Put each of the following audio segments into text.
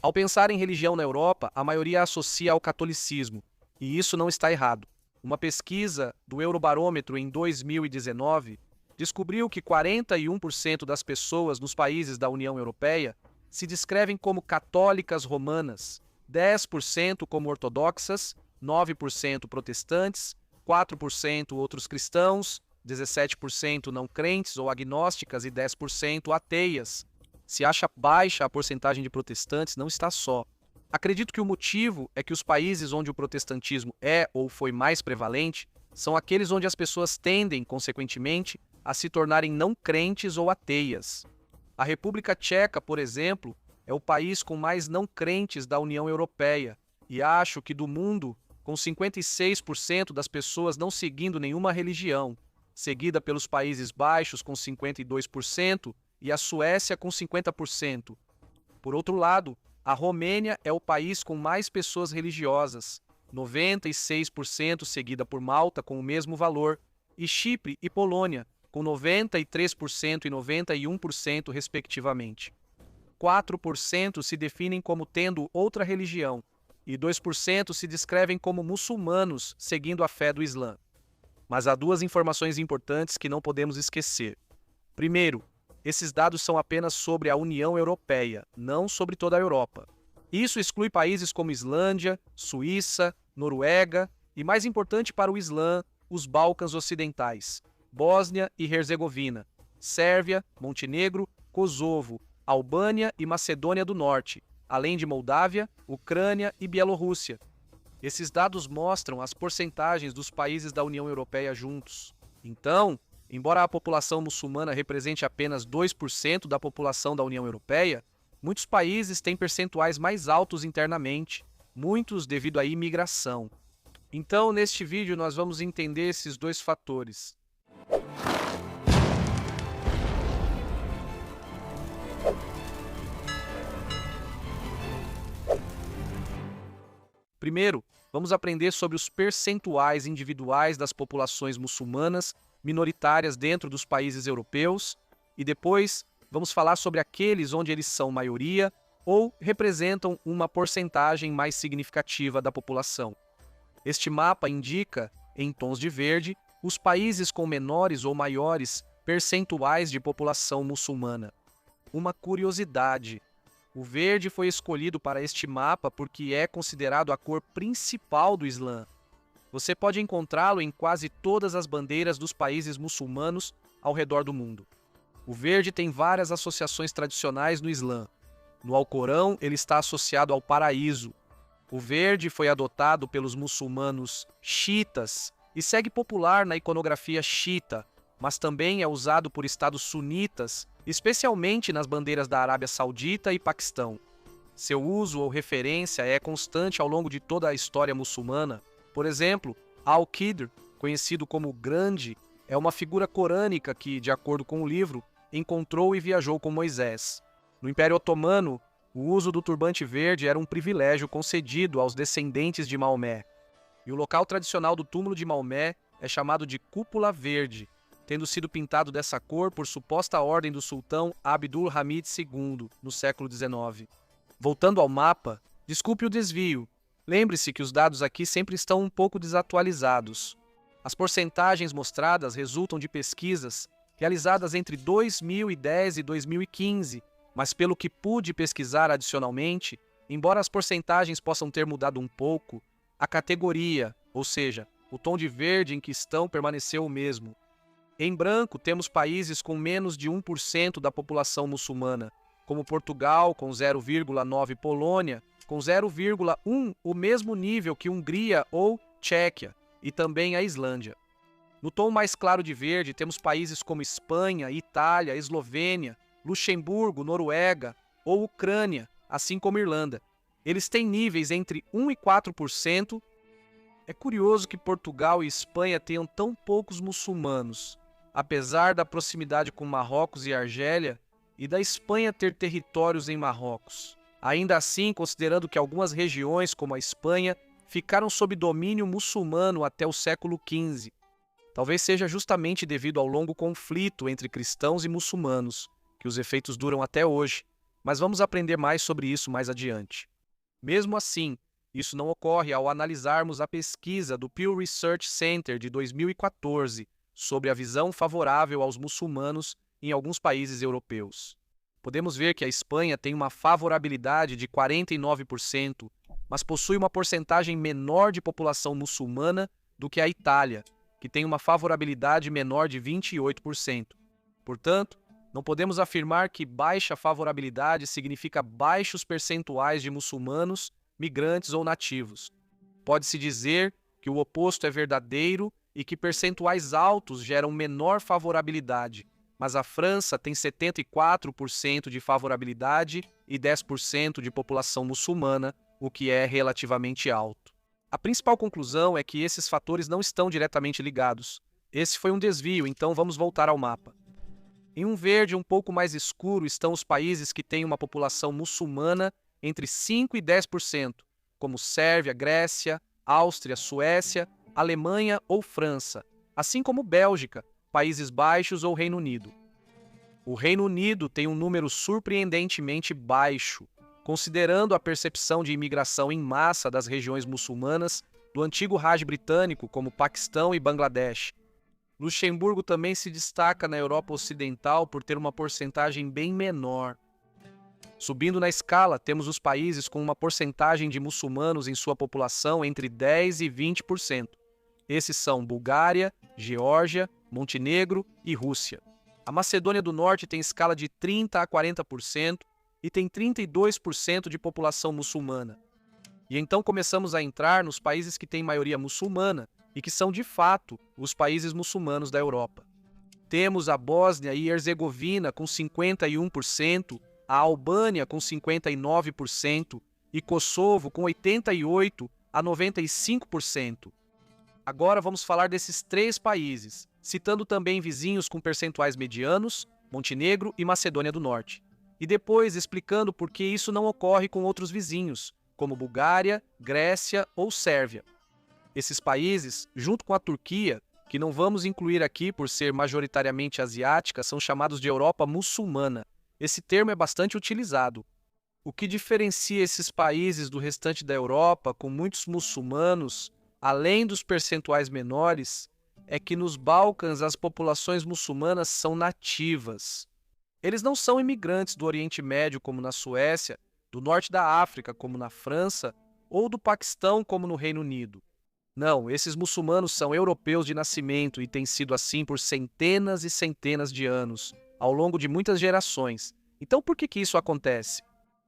Ao pensar em religião na Europa, a maioria associa ao catolicismo, e isso não está errado. Uma pesquisa do Eurobarômetro em 2019 descobriu que 41% das pessoas nos países da União Europeia se descrevem como católicas romanas, 10% como ortodoxas, 9% protestantes, 4% outros cristãos, 17% não crentes ou agnósticas e 10% ateias. Se acha baixa a porcentagem de protestantes, não está só. Acredito que o motivo é que os países onde o protestantismo é ou foi mais prevalente são aqueles onde as pessoas tendem, consequentemente, a se tornarem não crentes ou ateias. A República Tcheca, por exemplo, é o país com mais não crentes da União Europeia, e acho que do mundo, com 56% das pessoas não seguindo nenhuma religião, seguida pelos Países Baixos com 52% e a Suécia com 50%. Por outro lado, a Romênia é o país com mais pessoas religiosas, 96%, seguida por Malta com o mesmo valor, e Chipre e Polônia, com 93% e 91%, respectivamente. 4% se definem como tendo outra religião, e 2% se descrevem como muçulmanos, seguindo a fé do Islã. Mas há duas informações importantes que não podemos esquecer. Primeiro, esses dados são apenas sobre a União Europeia, não sobre toda a Europa. Isso exclui países como Islândia, Suíça, Noruega e, mais importante para o Islã, os Balcãs Ocidentais, Bósnia e Herzegovina, Sérvia, Montenegro, Kosovo, Albânia e Macedônia do Norte, além de Moldávia, Ucrânia e Bielorrússia. Esses dados mostram as porcentagens dos países da União Europeia juntos. Então, embora a população muçulmana represente apenas 2% da população da União Europeia, muitos países têm percentuais mais altos internamente, muitos devido à imigração. Então, neste vídeo, nós vamos entender esses dois fatores. Primeiro, vamos aprender sobre os percentuais individuais das populações muçulmanas minoritárias dentro dos países europeus e depois vamos falar sobre aqueles onde eles são maioria ou representam uma porcentagem mais significativa da população. Este mapa indica, em tons de verde, os países com menores ou maiores percentuais de população muçulmana. Uma curiosidade: o verde foi escolhido para este mapa porque é considerado a cor principal do Islã. Você pode encontrá-lo em quase todas as bandeiras dos países muçulmanos ao redor do mundo. O verde tem várias associações tradicionais no Islã. No Alcorão, ele está associado ao paraíso. O verde foi adotado pelos muçulmanos xiitas e segue popular na iconografia xiita, mas também é usado por estados sunitas, especialmente nas bandeiras da Arábia Saudita e Paquistão. Seu uso ou referência é constante ao longo de toda a história muçulmana. Por exemplo, Al-Qidr, conhecido como Grande, é uma figura corânica que, de acordo com o livro, encontrou e viajou com Moisés. No Império Otomano, o uso do turbante verde era um privilégio concedido aos descendentes de Maomé. E o local tradicional do túmulo de Maomé é chamado de Cúpula Verde, tendo sido pintado dessa cor por suposta ordem do sultão Abdul Hamid II, no século XIX. Voltando ao mapa, desculpe o desvio. Lembre-se que os dados aqui sempre estão um pouco desatualizados. As porcentagens mostradas resultam de pesquisas realizadas entre 2010 e 2015, mas pelo que pude pesquisar adicionalmente, embora as porcentagens possam ter mudado um pouco, a categoria, ou seja, o tom de verde em que estão, permaneceu o mesmo. Em branco, temos países com menos de 1% da população muçulmana, como Portugal, com 0,9%, Polônia, com 0,1%, o mesmo nível que Hungria ou Tchequia, e também a Islândia. No tom mais claro de verde, temos países como Espanha, Itália, Eslovênia, Luxemburgo, Noruega ou Ucrânia, assim como Irlanda. Eles têm níveis entre 1% e 4%. É curioso que Portugal e Espanha tenham tão poucos muçulmanos, apesar da proximidade com Marrocos e Argélia, e da Espanha ter territórios em Marrocos. Ainda assim, considerando que algumas regiões, como a Espanha, ficaram sob domínio muçulmano até o século XV. Talvez seja justamente devido ao longo conflito entre cristãos e muçulmanos, que os efeitos duram até hoje, mas vamos aprender mais sobre isso mais adiante. Mesmo assim, isso não ocorre ao analisarmos a pesquisa do Pew Research Center de 2014 sobre a visão favorável aos muçulmanos em alguns países europeus. Podemos ver que a Espanha tem uma favorabilidade de 49%, mas possui uma porcentagem menor de população muçulmana do que a Itália, que tem uma favorabilidade menor de 28%. Portanto, não podemos afirmar que baixa favorabilidade significa baixos percentuais de muçulmanos, migrantes ou nativos. Pode-se dizer que o oposto é verdadeiro e que percentuais altos geram menor favorabilidade, mas a França tem 74% de favorabilidade e 10% de população muçulmana, o que é relativamente alto. A principal conclusão é que esses fatores não estão diretamente ligados. Esse foi um desvio, então vamos voltar ao mapa. Em um verde um pouco mais escuro estão os países que têm uma população muçulmana entre 5% e 10%, como Sérvia, Grécia, Áustria, Suécia, Alemanha ou França, assim como Bélgica, Países Baixos ou Reino Unido. O Reino Unido tem um número surpreendentemente baixo, considerando a percepção de imigração em massa das regiões muçulmanas do antigo Raj britânico, como Paquistão e Bangladesh. Luxemburgo também se destaca na Europa Ocidental por ter uma porcentagem bem menor. Subindo na escala, temos os países com uma porcentagem de muçulmanos em sua população entre 10% e 20%. Esses são Bulgária, Geórgia, Montenegro e Rússia. A Macedônia do Norte tem escala de 30% a 40% e tem 32% de população muçulmana. E então começamos a entrar nos países que têm maioria muçulmana e que são, de fato, os países muçulmanos da Europa. Temos a Bósnia e Herzegovina com 51%, a Albânia com 59% e Kosovo com 88% a 95%. Agora vamos falar desses três países, citando também vizinhos com percentuais medianos, Montenegro e Macedônia do Norte. E depois explicando por que isso não ocorre com outros vizinhos, como Bulgária, Grécia ou Sérvia. Esses países, junto com a Turquia, que não vamos incluir aqui por ser majoritariamente asiática, são chamados de Europa muçulmana. Esse termo é bastante utilizado. O que diferencia esses países do restante da Europa, com muitos muçulmanos, além dos percentuais menores, é que nos Balcãs as populações muçulmanas são nativas. Eles não são imigrantes do Oriente Médio, como na Suécia, do norte da África, como na França, ou do Paquistão, como no Reino Unido. Não, esses muçulmanos são europeus de nascimento e têm sido assim por centenas e centenas de anos, ao longo de muitas gerações. Então por que isso acontece?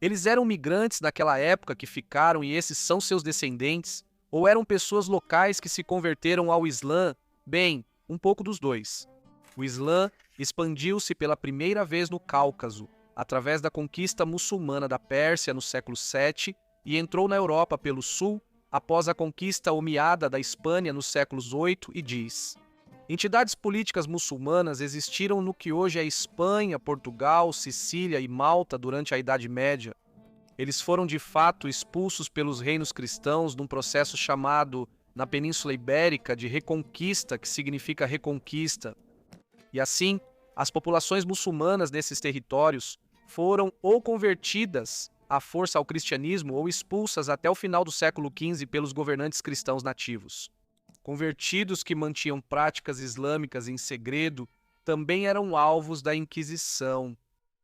Eles eram migrantes naquela época que ficaram e esses são seus descendentes? Ou eram pessoas locais que se converteram ao Islã? Bem, um pouco dos dois. O Islã expandiu-se pela primeira vez no Cáucaso, através da conquista muçulmana da Pérsia no século VII e entrou na Europa pelo sul após a conquista omeada da Espanha nos séculos VIII e X. Entidades políticas muçulmanas existiram no que hoje é Espanha, Portugal, Sicília e Malta durante a Idade Média. Eles foram de fato expulsos pelos reinos cristãos num processo chamado, na Península Ibérica, de reconquista, que significa reconquista. E assim, as populações muçulmanas nesses territórios foram ou convertidas à força ao cristianismo ou expulsas até o final do século XV pelos governantes cristãos nativos. Convertidos que mantinham práticas islâmicas em segredo também eram alvos da Inquisição.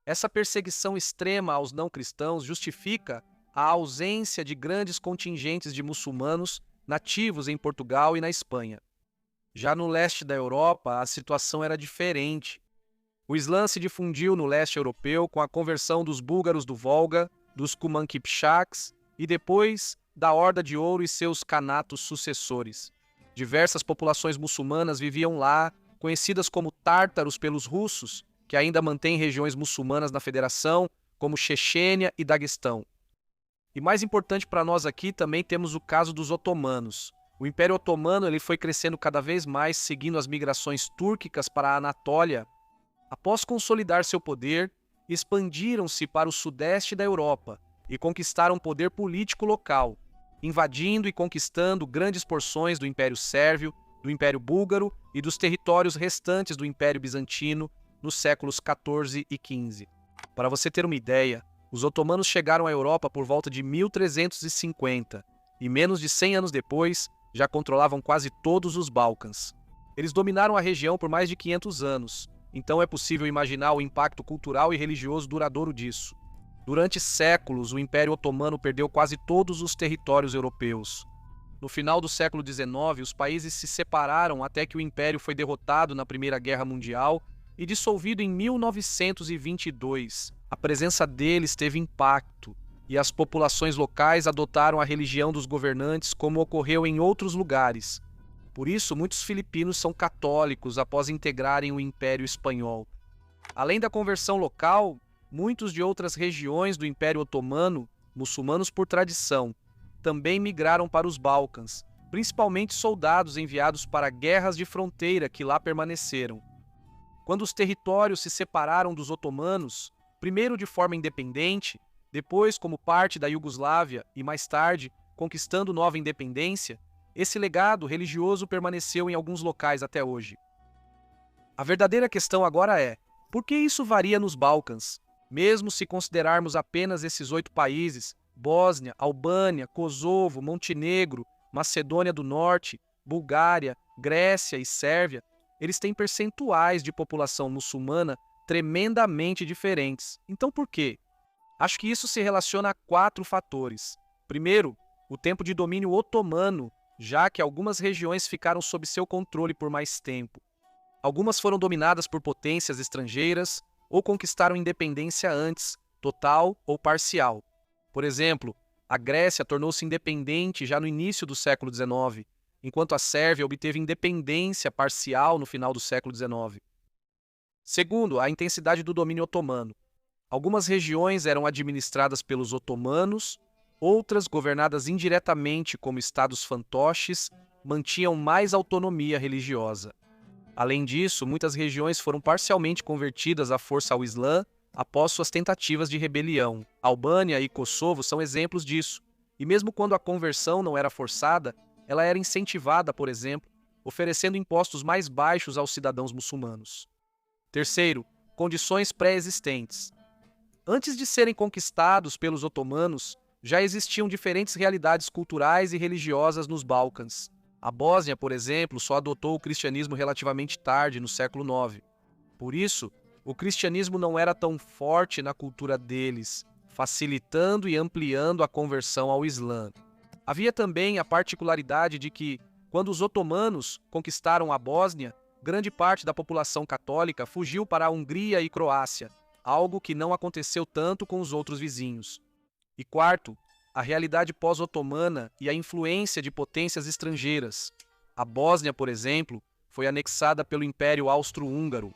Essa perseguição extrema aos não cristãos justifica a ausência de grandes contingentes de muçulmanos nativos em Portugal e na Espanha. Já no leste da Europa, a situação era diferente. O Islã se difundiu no leste europeu com a conversão dos búlgaros do Volga, dos Kuman Kipchaks e depois da Horda de Ouro e seus canatos sucessores. Diversas populações muçulmanas viviam lá, conhecidas como tártaros pelos russos, que ainda mantêm regiões muçulmanas na federação, como Chechênia e Daguestão. E mais importante para nós aqui também temos o caso dos otomanos. O Império Otomano ele foi crescendo cada vez mais seguindo as migrações túrquicas para a Anatólia. Após consolidar seu poder, expandiram-se para o sudeste da Europa e conquistaram poder político local, invadindo e conquistando grandes porções do Império Sérvio, do Império Búlgaro e dos territórios restantes do Império Bizantino nos séculos XIV e XV. Para você ter uma ideia, Os otomanos chegaram à Europa por volta de 1350 e, menos de 100 anos depois, já controlavam quase todos os Balcãs. Eles dominaram a região por mais de 500 anos, então é possível imaginar o impacto cultural e religioso duradouro disso. Durante séculos, o Império Otomano perdeu quase todos os territórios europeus. No final do século XIX, os países se separaram até que o Império foi derrotado na Primeira Guerra Mundial e dissolvido em 1922. A presença deles teve impacto, e as populações locais adotaram a religião dos governantes como ocorreu em outros lugares. Por isso, muitos filipinos são católicos após integrarem o Império Espanhol. Além da conversão local, muitos de outras regiões do Império Otomano, muçulmanos por tradição, também migraram para os Balcãs, principalmente soldados enviados para guerras de fronteira que lá permaneceram. Quando os territórios se separaram dos otomanos, primeiro de forma independente, depois como parte da Iugoslávia e mais tarde conquistando nova independência, esse legado religioso permaneceu em alguns locais até hoje. A verdadeira questão agora é: por que isso varia nos Balcãs? Mesmo se considerarmos apenas esses 8 países, Bósnia, Albânia, Kosovo, Montenegro, Macedônia do Norte, Bulgária, Grécia e Sérvia, eles têm percentuais de população muçulmana tremendamente diferentes. Então por quê? Acho que isso se relaciona a 4 fatores. Primeiro, o tempo de domínio otomano, já que algumas regiões ficaram sob seu controle por mais tempo. Algumas foram dominadas por potências estrangeiras ou conquistaram independência antes, total ou parcial. Por exemplo, a Grécia tornou-se independente já no início do século XIX, enquanto a Sérvia obteve independência parcial no final do século XIX. Segundo, a intensidade do domínio otomano. Algumas regiões eram administradas pelos otomanos, outras, governadas indiretamente como estados fantoches, mantinham mais autonomia religiosa. Além disso, muitas regiões foram parcialmente convertidas à força ao Islã após suas tentativas de rebelião. Albânia e Kosovo são exemplos disso, e mesmo quando a conversão não era forçada, ela era incentivada, por exemplo, oferecendo impostos mais baixos aos cidadãos muçulmanos. Terceiro, condições pré-existentes. Antes de serem conquistados pelos otomanos, já existiam diferentes realidades culturais e religiosas nos Balcãs. A Bósnia, por exemplo, só adotou o cristianismo relativamente tarde, no século IX. Por isso, o cristianismo não era tão forte na cultura deles, facilitando e ampliando a conversão ao Islã. Havia também a particularidade de que, quando os otomanos conquistaram a Bósnia, grande parte da população católica fugiu para a Hungria e Croácia, algo que não aconteceu tanto com os outros vizinhos. E quarto, a realidade pós-otomana e a influência de potências estrangeiras. A Bósnia, por exemplo, foi anexada pelo Império Austro-Húngaro,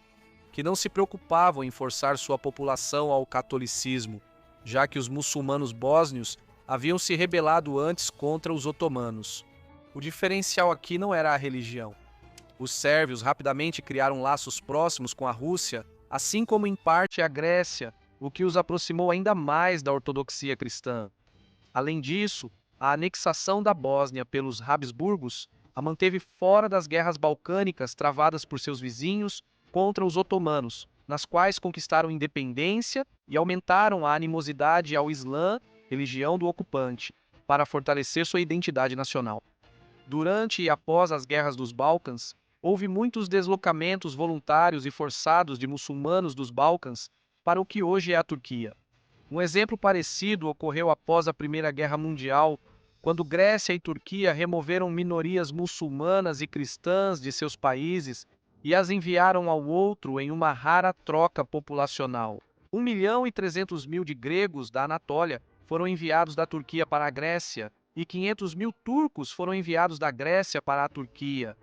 que não se preocupavam em forçar sua população ao catolicismo, já que os muçulmanos bósnios haviam se rebelado antes contra os otomanos. O diferencial aqui não era a religião. Os sérvios rapidamente criaram laços próximos com a Rússia, assim como em parte a Grécia, o que os aproximou ainda mais da ortodoxia cristã. Além disso, a anexação da Bósnia pelos Habsburgos a manteve fora das guerras balcânicas travadas por seus vizinhos contra os otomanos, nas quais conquistaram independência e aumentaram a animosidade ao Islã, religião do ocupante, para fortalecer sua identidade nacional. Durante e após as guerras dos Balcãs, houve muitos deslocamentos voluntários e forçados de muçulmanos dos Balcãs para o que hoje é a Turquia. Um exemplo parecido ocorreu após a Primeira Guerra Mundial, quando Grécia e Turquia removeram minorias muçulmanas e cristãs de seus países e as enviaram ao outro em uma rara troca populacional. 1.300.000 de gregos da Anatólia foram enviados da Turquia para a Grécia e 500.000 turcos foram enviados da Grécia para a Turquia.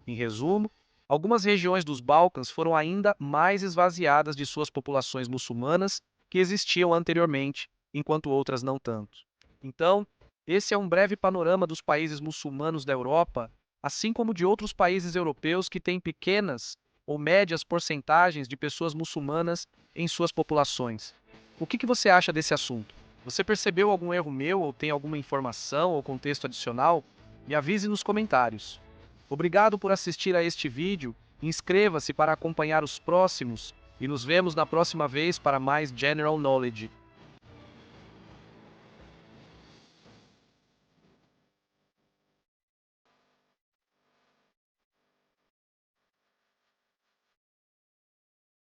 Em resumo, algumas regiões dos Balcãs foram ainda mais esvaziadas de suas populações muçulmanas que existiam anteriormente, enquanto outras não tanto. Então, esse é um breve panorama dos países muçulmanos da Europa, assim como de outros países europeus que têm pequenas ou médias porcentagens de pessoas muçulmanas em suas populações. O que você acha desse assunto? Você percebeu algum erro meu ou tem alguma informação ou contexto adicional? Me avise nos comentários. Obrigado por assistir a este vídeo, inscreva-se para acompanhar os próximos e nos vemos na próxima vez para mais General Knowledge.